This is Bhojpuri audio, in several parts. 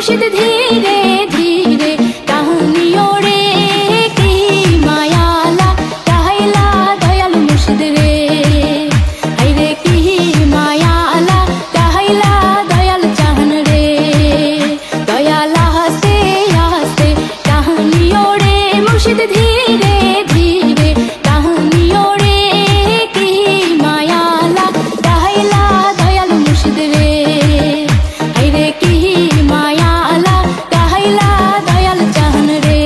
मुर्शिद धीरे धीरे कहानी ओरे की मायाला कहला दयाल मुर्शिद रे रे की मायाला कहला दयाल चाहन रे दयाला हंसते हंसते कहानी ओरे मुर्शिद धीरे धीरे कहानी ओरे की मायाला कहला दयाल मुर्शिद रे रे की मायाला कहला दयाल चाहन रे।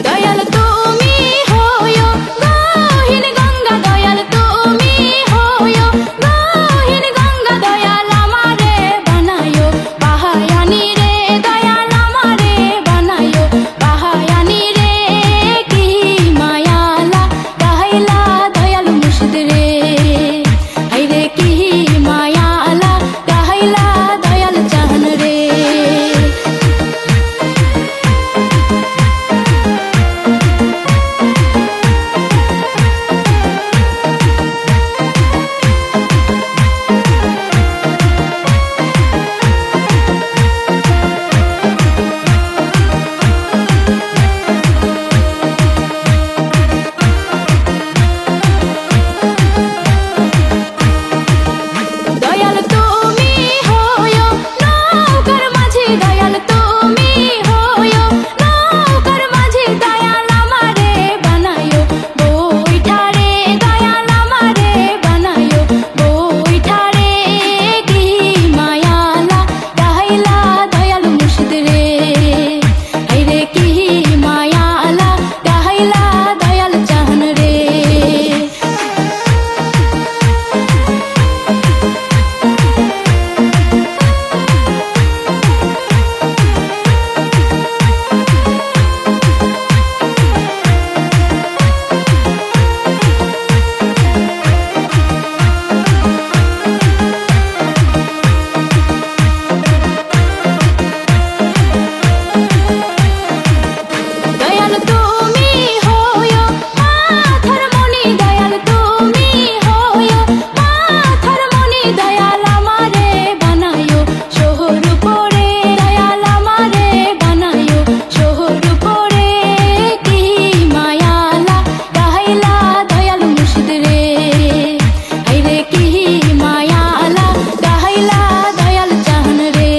दयाल तुमी होयो गहिन गंगा दयाल तुमी होयो गहिन गंगा दयाल आमारे बनायो बाहायानी रे दयाल आमारे बनायो बाहायानी रे की मायाला कहला दयाल मुर्शिद रे रे की मायाला कहला दयाल चाहन रे। दयाल तुमी होयो नौकर माझी दयाल तुमी होयो नौकर माझी दयाल आमारे बनायो बोइठा रे दयाल आमारे बनायो बोइठा रे की मायाला कहला दयाल मुर्शिद रे रे की मायाला कहला दयाल चाहन रे। दयाल तुमी होयो माथर मुनि दयाल तुमी होयो माथर मुनि दयाल आमारे बनायो शोहर परे दयाल आमारे बनायो शोहर परे की मायाला कहला दयाल मुर्शिद रे रे की मायाला कहला दयाल चाहन रे।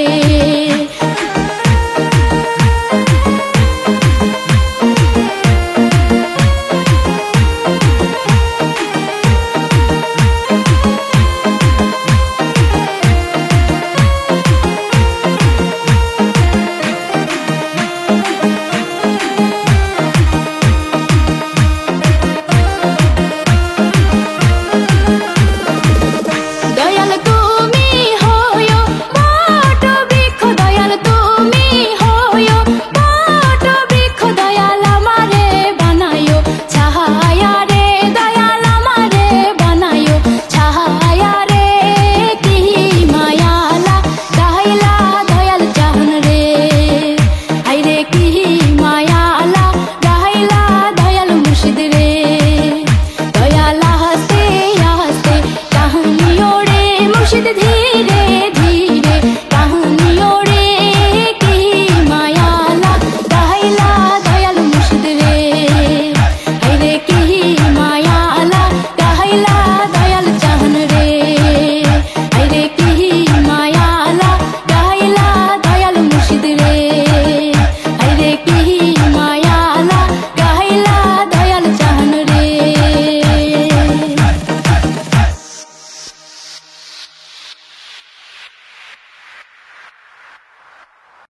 दयाल तुमी होयो बट बृक्ष दयाल तुमी होयो बट बृक्ष दयाल आमारे बनायो छाया रे दयाल आमारे बनायो छाया रे की मायाला कहला दयाल चाहन रे रे की मायाला कहला दयाल मुर्शिद रे दयाला हंसते हंसते कहानी ओरे मुर्शिद धीरे धीरे कहानी ओरे की मायाला कहला दयाल मुर्शिद रे रे की मायाला कहला दयाल चाहन रे रे की मायाला कहला दयाल मुर्शिद रे।